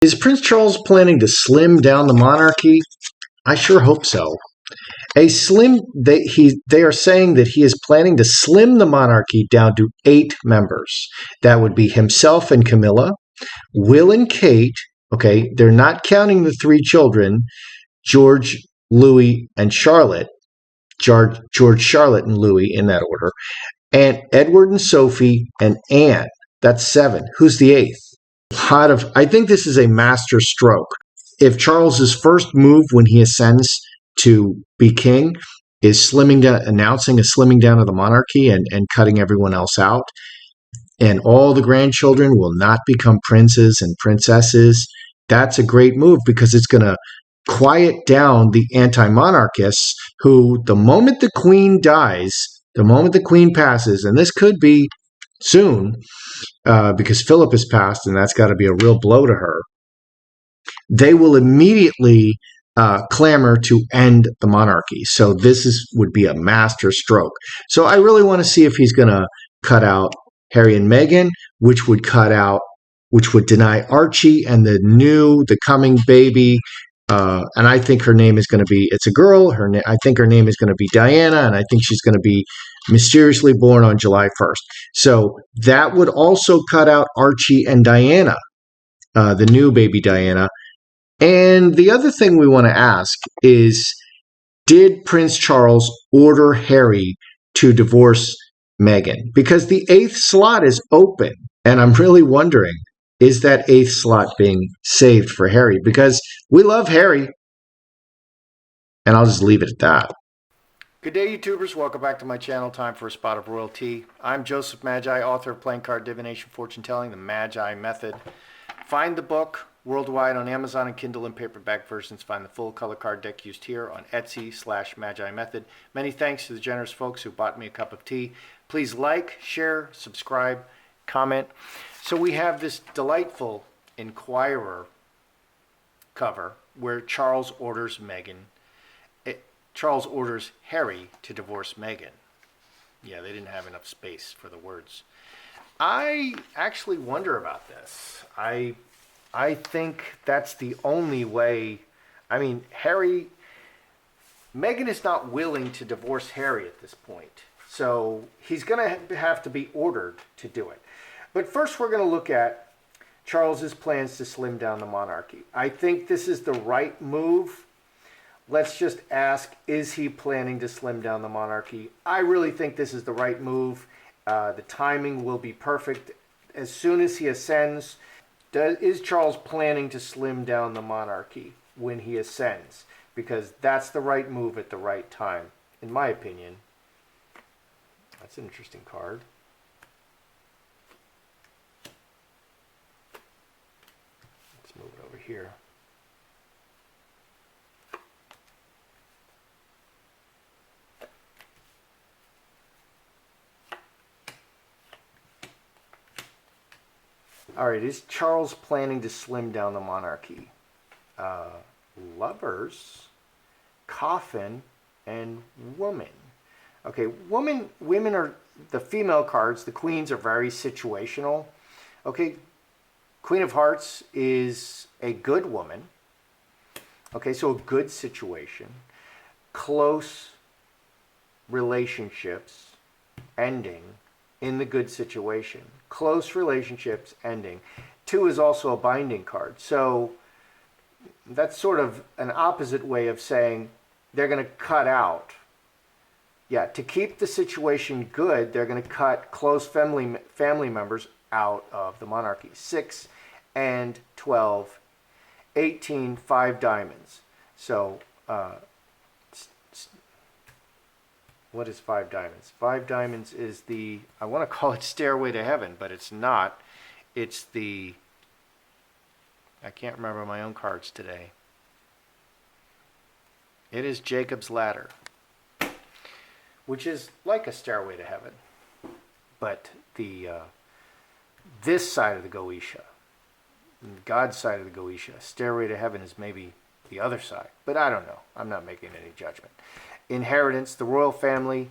Is Prince Charles planning to slim down the monarchy? I sure hope so. They are saying that he is planning to slim the monarchy down to 8 members. That would be himself and Camilla, Will and Kate. Okay, they're not counting the 3 children, George, Louis, and Charlotte. George, Charlotte, and Louis in that order, and Edward and Sophie and Anne. That's 7. Who's the 8th? I think this is a master stroke. If Charles's first move when he ascends to be king is slimming down, announcing a slimming down of the monarchy and cutting everyone else out, and all the grandchildren will not become princes and princesses, that's a great move because it's going to quiet down the anti-monarchists who, the moment the queen dies, the moment the queen passes, and this could be soon, because Philip has passed, and that's got to be a real blow to her, they will immediately clamor to end the monarchy. So would be a master stroke. So I really want to see if he's going to cut out Harry and Meghan, which would deny Archie and the coming baby. And I think her name is going to be, it's a girl. I think her name is going to be Diana, and I think she's going to be mysteriously born on July 1st. So that would also cut out Archie and Diana, the new baby Diana. And the other thing we want to ask is, did Prince Charles order Harry to divorce Meghan? Because the 8th slot is open, and I'm really wondering, is that 8th slot being saved for Harry? Because we love Harry. And I'll just leave it at that. Good day, YouTubers. Welcome back to my channel. Time for a spot of royalty. I'm Joseph Magi, author of Playing Card Divination Fortune Telling, the Magi Method. Find the book worldwide on Amazon and Kindle and paperback versions. Find the full color card deck used here on Etsy/Magi Method. Many thanks to the generous folks who bought me a cup of tea. Please like, share, subscribe, comment. So we have this delightful Inquirer cover where Charles orders Harry to divorce Meghan. Yeah, they didn't have enough space for the words. I actually wonder about this. I think that's the only way. I mean, Meghan is not willing to divorce Harry at this point. So he's going to have to be ordered to do it. But first we're going to look at Charles's plans to slim down the monarchy. I think this is the right move. Let's just ask, is he planning to slim down the monarchy? I really think this is the right move. The timing will be perfect. As soon as he ascends, is Charles planning to slim down the monarchy when he ascends? Because that's the right move at the right time, in my opinion. That's an interesting card. Let's move it over here. All right, is Charles planning to slim down the monarchy? Lovers, coffin, and woman. Okay, women are the female cards. The queens are very situational. Okay, Queen of Hearts is a good woman. Okay, so a good situation. Close relationships ending in the good situation. Close relationships ending. 2 is also a binding card. So that's sort of an opposite way of saying they're going to cut out. Yeah, to keep the situation good, they're going to cut close family members out of the monarchy. 6 and 12, 18, 5 diamonds. So what is 5 diamonds? 5 diamonds is I want to call it Stairway to Heaven, but it's not. It's I can't remember my own cards today. It is Jacob's Ladder, which is like a Stairway to Heaven, but this side of the Goetia, God's side of the Goetia, Stairway to Heaven is maybe the other side, but I don't know. I'm not making any judgment. Inheritance, the royal family,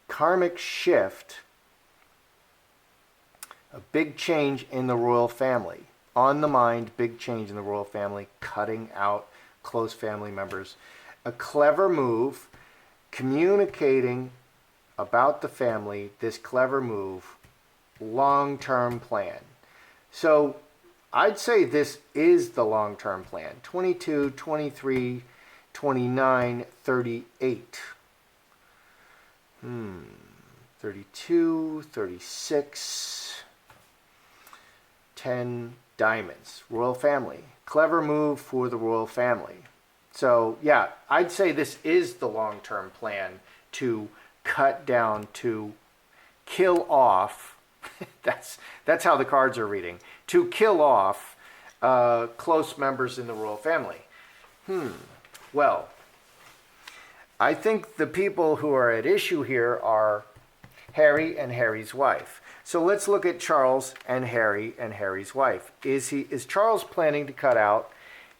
karmic shift, a big change in the royal family. on the mind, big change in the royal family, cutting out close family members. A clever move, communicating about the family, this clever move, long-term plan. So I'd say this is the long-term plan. 22, 23, 29, 38. 32, 36, 10 diamonds. Royal family. Clever move for the royal family. So yeah, I'd say this is the long-term plan to cut down, to kill off. that's how the cards are reading. To kill off close members in the royal family. Well, I think the people who are at issue here are Harry and Harry's wife. So let's look at Charles and Harry's wife. Is Charles planning to cut out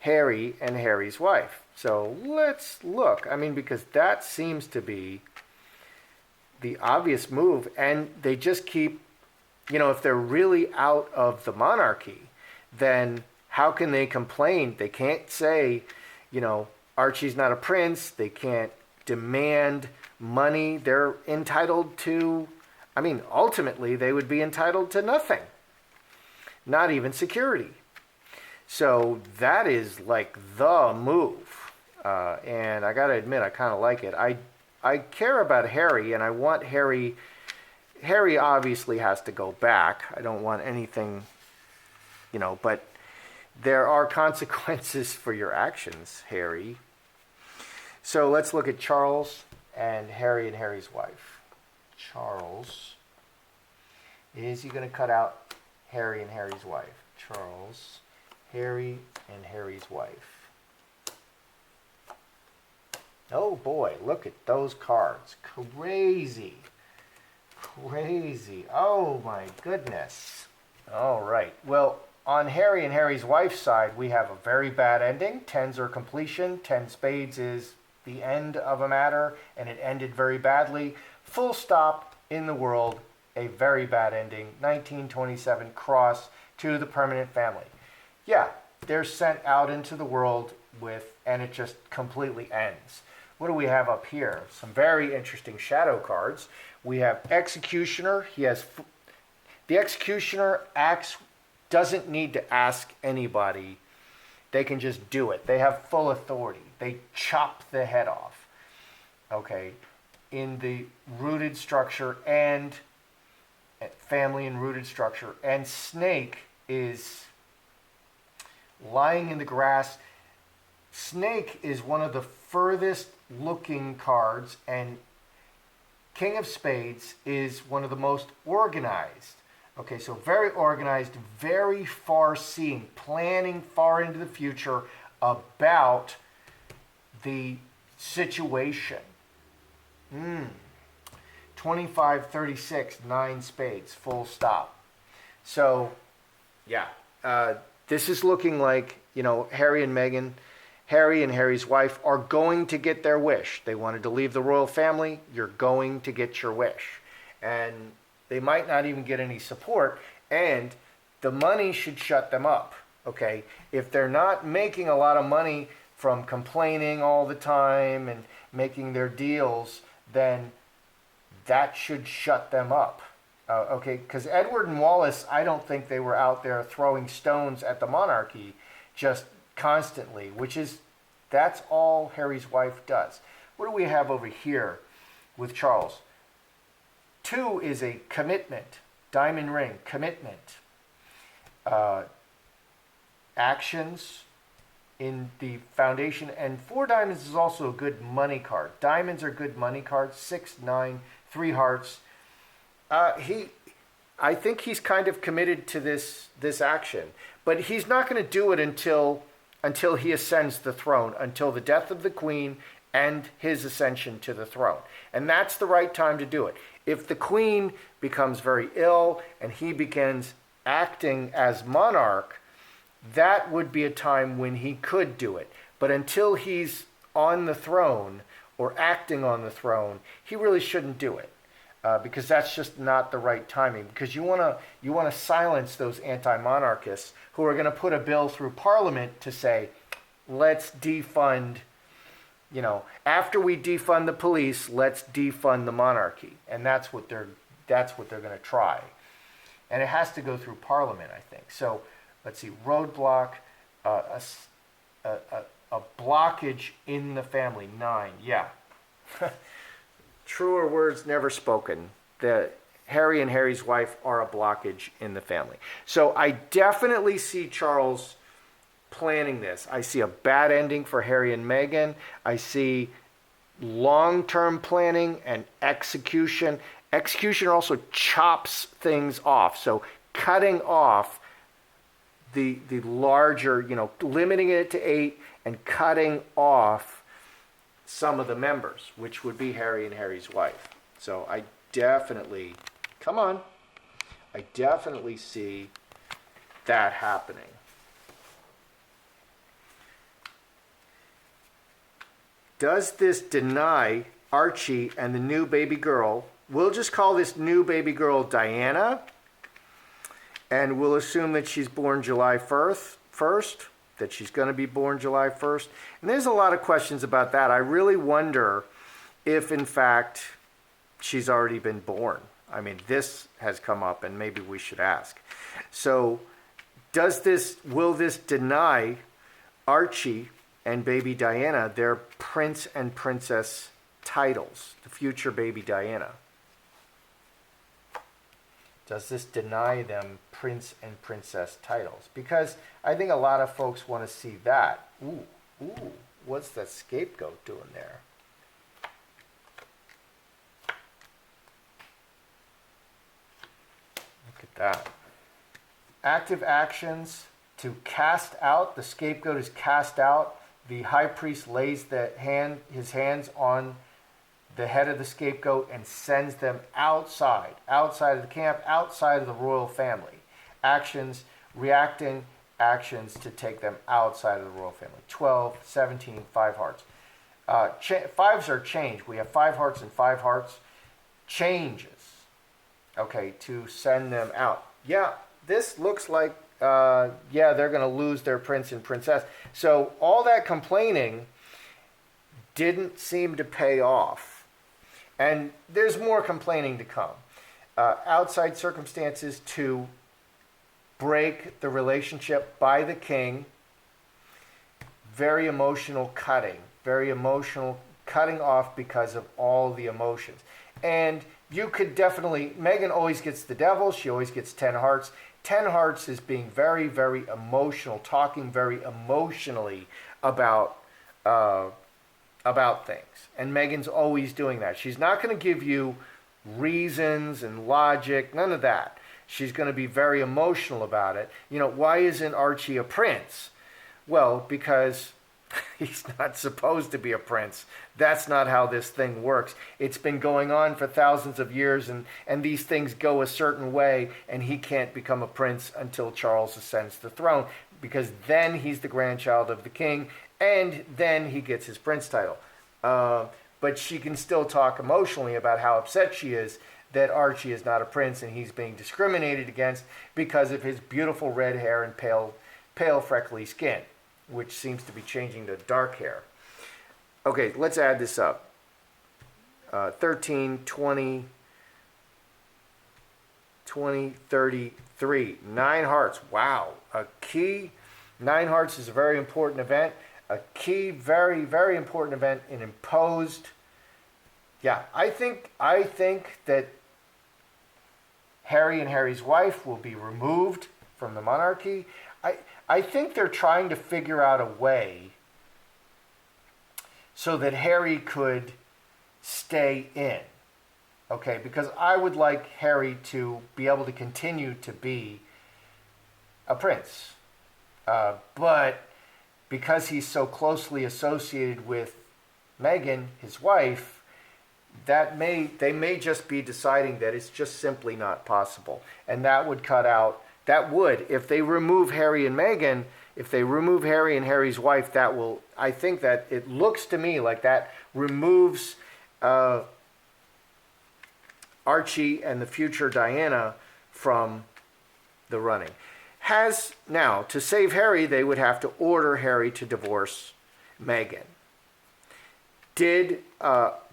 Harry and Harry's wife? So let's look. I mean, because that seems to be the obvious move, and they just keep, if they're really out of the monarchy, then how can they complain? They can't say, Archie's not a prince. They can't demand money. They're entitled to, ultimately they would be entitled to nothing, not even security. So that is like the move. And I got to admit, I kind of like it. I care about Harry, and I want Harry. Harry obviously has to go back. I don't want anything, but there are consequences for your actions, Harry. So let's look at Charles and Harry's wife. Charles, is he going to cut out Harry and Harry's wife? Charles, Harry and Harry's wife. Oh boy, look at those cards. Crazy. Oh my goodness. All right. Well, on Harry and Harry's wife's side, we have a very bad ending. Tens are completion. 10 spades is the end of a matter, and it ended very badly. Full stop in the world, a very bad ending. 1927 cross to the permanent family. Yeah, they're sent out into the world and it just completely ends. What do we have up here? Some very interesting shadow cards. We have Executioner. The Executioner doesn't need to ask anybody. They can just do it. They have full authority. They chop the head off. Okay. In the rooted structure and family and rooted structure. And Snake is lying in the grass. Snake is one of the furthest looking cards, and King of Spades is one of the most organized. Okay, so very organized, very far-seeing, planning far into the future about the situation. 25, 36, 9 spades, full stop. So, yeah, this is looking like, Harry and Harry's wife are going to get their wish. They wanted to leave the royal family. You're going to get your wish. And they might not even get any support, and the money should shut them up, okay? If they're not making a lot of money from complaining all the time and making their deals, then that should shut them up, okay? Because Edward and Wallace, I don't think they were out there throwing stones at the monarchy just constantly, that's all Harry's wife does. What do we have over here with Charles? 2 is a commitment, diamond ring, commitment. Actions in the foundation, and 4 diamonds is also a good money card. Diamonds are good money cards. 6, 9, 3 hearts. I think he's kind of committed to this action, but he's not going to do it until he ascends the throne, until the death of the queen and his ascension to the throne. And that's the right time to do it. If the queen becomes very ill and he begins acting as monarch, that would be a time when he could do it. But until he's on the throne or acting on the throne, he really shouldn't do it. because that's just not the right timing. Because you want to silence those anti-monarchists who are going to put a bill through Parliament to say, let's defund. After we defund the police, let's defund the monarchy, and that's what they're going to try, and it has to go through Parliament, I think. So, let's see, roadblock, a blockage in the family, 9, yeah. Truer words never spoken. Harry and Harry's wife are a blockage in the family. So I definitely see Charles planning this. I see a bad ending for Harry and Meghan. I see long-term planning and execution. Execution also chops things off. So cutting off the larger, limiting it to 8 and cutting off some of the members, which would be Harry and Harry's wife. So I definitely see that happening. Does this deny Archie and the new baby girl? We'll just call this new baby girl Diana, and we'll assume that she's born July 1st, that she's going to be born July 1st. And there's a lot of questions about that. I really wonder if, in fact, she's already been born. I mean, this has come up, and maybe we should ask. So, will this deny Archie and baby Diana their prince and princess titles, the future baby Diana? Does this deny them prince and princess titles? Because I think a lot of folks want to see that. Ooh, what's that scapegoat doing there? Look at that. Active actions to cast out. The scapegoat is cast out. The high priest lays his hands on the head of the scapegoat and sends them outside of the camp, outside of the royal family. Reacting actions to take them outside of the royal family. 12, 17, 5 hearts. Fives are changed. We have 5 hearts and 5 hearts. Changes, okay, to send them out. Yeah, this looks like, they're going to lose their prince and princess. So all that complaining didn't seem to pay off. And there's more complaining to come. Outside circumstances to break the relationship by the king. Very emotional cutting off because of all the emotions. And you could definitely, Meghan always gets the devil. She always gets 10 hearts. 10 hearts is being very, very emotional, talking very emotionally about things. And Meghan's always doing that. She's not going to give you reasons and logic, none of that. She's going to be very emotional about it. Why isn't Archie a prince? Well, because he's not supposed to be a prince. That's not how this thing works. It's been going on for thousands of years, and these things go a certain way, and he can't become a prince until Charles ascends the throne, because then he's the grandchild of the king, and then he gets his prince title. But she can still talk emotionally about how upset she is that Archie is not a prince and he's being discriminated against because of his beautiful red hair and pale freckly skin, which seems to be changing to dark hair. Okay, let's add this up. 13, 20, 33. 9 hearts. Wow. A key. 9 hearts is a very important event. A key, very, very important event in imposed. Yeah, I think that Harry and Harry's wife will be removed from the monarchy. I think they're trying to figure out a way so that Harry could stay in. Okay, because I would like Harry to be able to continue to be a prince. But because he's so closely associated with Meghan, his wife, they may just be deciding that it's just simply not possible. And that would cut out, if they remove Harry and Meghan, if they remove Harry and Harry's wife, I think that it looks to me like that removes Archie and the future Diana from the running. Now, to save Harry, they would have to order Harry to divorce Meghan. Did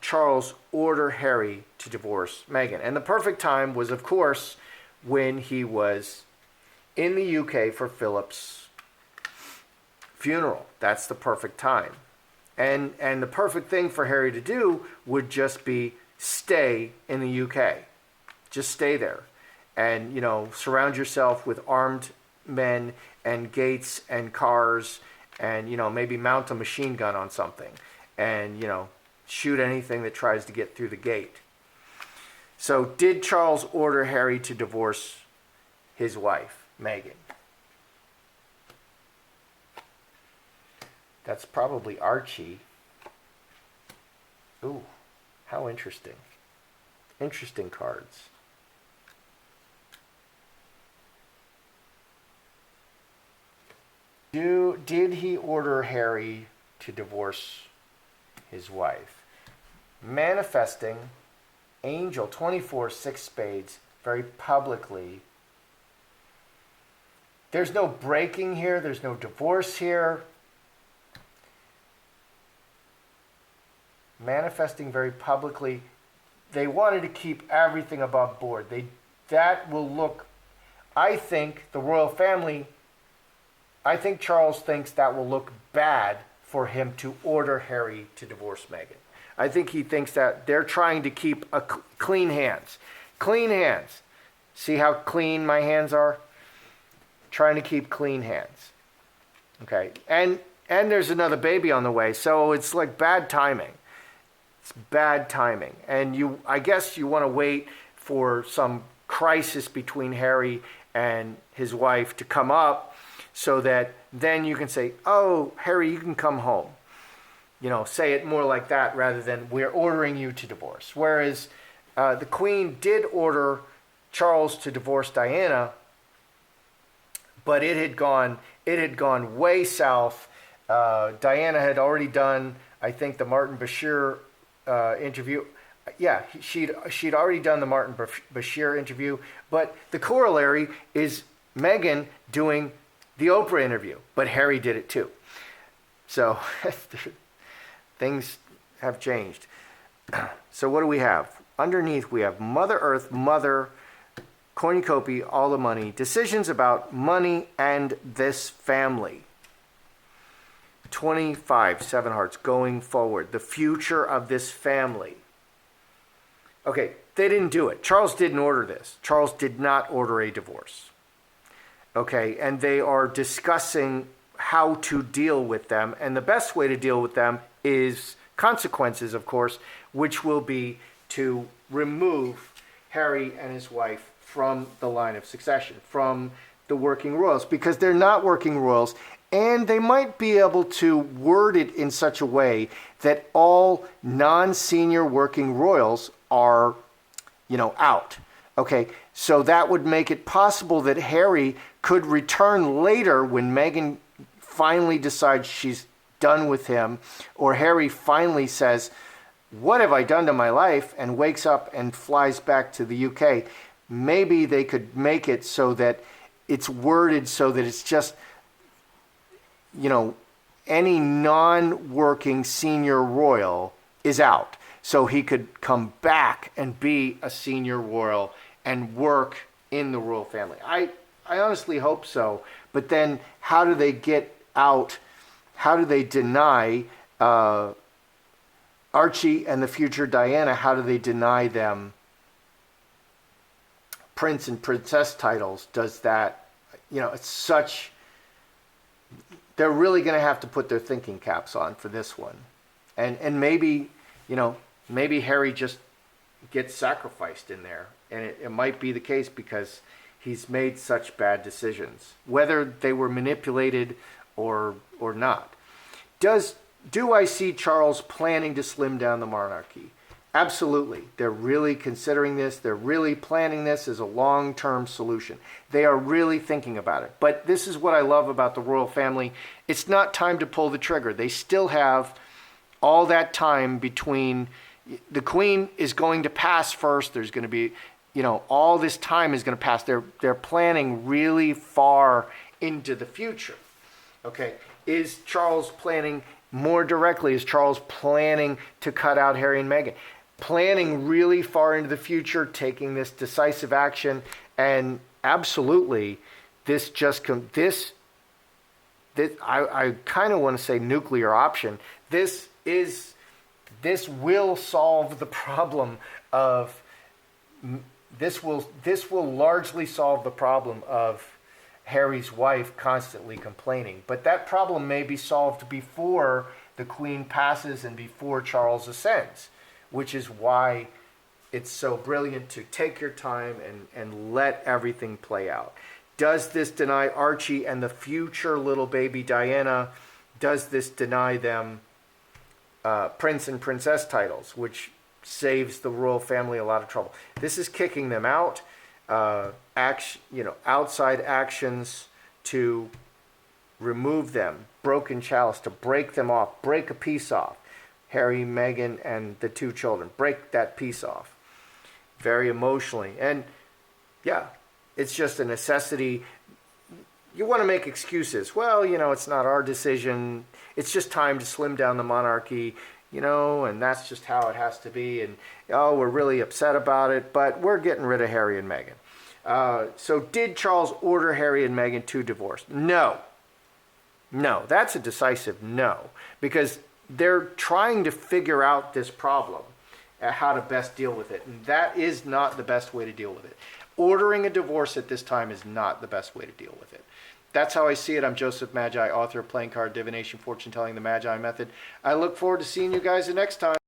Charles order Harry to divorce Meghan? And the perfect time was, of course, when he was in the UK for Philip's funeral. That's the perfect time. And the perfect thing for Harry to do would just be stay in the UK. Just stay there. And, surround yourself with armed men and gates and cars and, maybe mount a machine gun on something and, shoot anything that tries to get through the gate. So did Charles order Harry to divorce his wife, Meghan? That's probably Archie. Ooh, how interesting. Interesting cards. Did he order Harry to divorce his wife? Manifesting, Angel, 24, 6 spades, very publicly. There's no breaking here. There's no divorce here. Manifesting very publicly. They wanted to keep everything above board. That will look, I think, the royal family, I think Charles thinks that will look bad for him to order Harry to divorce Meghan. I think he thinks that they're trying to keep clean hands. Clean hands. See how clean my hands are? Trying to keep clean hands. Okay. And there's another baby on the way, so it's like bad timing. It's bad timing. And I guess you want to wait for some crisis between Harry and his wife to come up so that then you can say, oh, Harry, you can come home. Say it more like that rather than we're ordering you to divorce. Whereas the Queen did order Charles to divorce Diana, but it had gone way south. Diana had already done, I think, the Martin Bashir interview. Yeah, she'd already done the Martin Bashir interview, but the corollary is Meghan doing the Oprah interview, but Harry did it too. So things have changed. So what do we have? Underneath we have Mother Earth, Mother, cornucopia, all the money, decisions about money and this family. 25, 7 hearts, going forward, the future of this family. Okay, they didn't do it. Charles didn't order this. Charles did not order a divorce. Okay, and they are discussing how to deal with them, and the best way to deal with them is consequences, of course, which will be to remove Harry and his wife from the line of succession, from the working royals, because they're not working royals, and they might be able to word it in such a way that all non-senior working royals are, out. Okay, so that would make it possible that Harry could return later when Meghan finally decides she's done with him, or Harry finally says, what have I done to my life, and wakes up and flies back to the UK. Maybe they could make it so that it's worded so that it's just, any non-working senior royal is out. So he could come back and be a senior royal and work in the royal family. I honestly hope so. But then how do they get out? How do they deny Archie and the future Diana? How do they deny them prince and princess titles? Does that, it's such... They're really going to have to put their thinking caps on for this one. And maybe, maybe Harry just gets sacrificed in there. And it might be the case because he's made such bad decisions, whether they were manipulated or not. Do I see Charles planning to slim down the monarchy? Absolutely. They're really considering this. They're really planning this as a long-term solution. They are really thinking about it. But this is what I love about the royal family. It's not time to pull the trigger. They still have all that time between, The queen is going to pass first. There's going to be, all this time is going to pass. They're planning really far into the future. Okay, is Charles planning more directly? Is Charles planning to cut out Harry and Meghan? Planning really far into the future, taking this decisive action, and absolutely, this I kind of want to say nuclear option. This will solve the problem of this will largely solve the problem of Harry's wife constantly complaining. But that problem may be solved before the Queen passes and before Charles ascends, which is why it's so brilliant to take your time and let everything play out. Does this deny Archie and the future little baby Diana, does this deny them prince and princess titles, which saves the royal family a lot of trouble? This is kicking them out. Outside actions to remove them, broken chalice, to break them off, break a piece off. Harry, Meghan, and the two children, break that piece off. Very emotionally. And yeah, it's just a necessity. You want to make excuses. Well, it's not our decision. It's just time to slim down the monarchy, and that's just how it has to be. And, we're really upset about it, but we're getting rid of Harry and Meghan. So did Charles order Harry and Meghan to divorce? No. No, that's a decisive no, because they're trying to figure out this problem, how to best deal with it. And that is not the best way to deal with it. Ordering a divorce at this time is not the best way to deal with it. That's how I see it. I'm Joseph Magi, author of Playing Card Divination, Fortune Telling, the Magi Method. I look forward to seeing you guys the next time.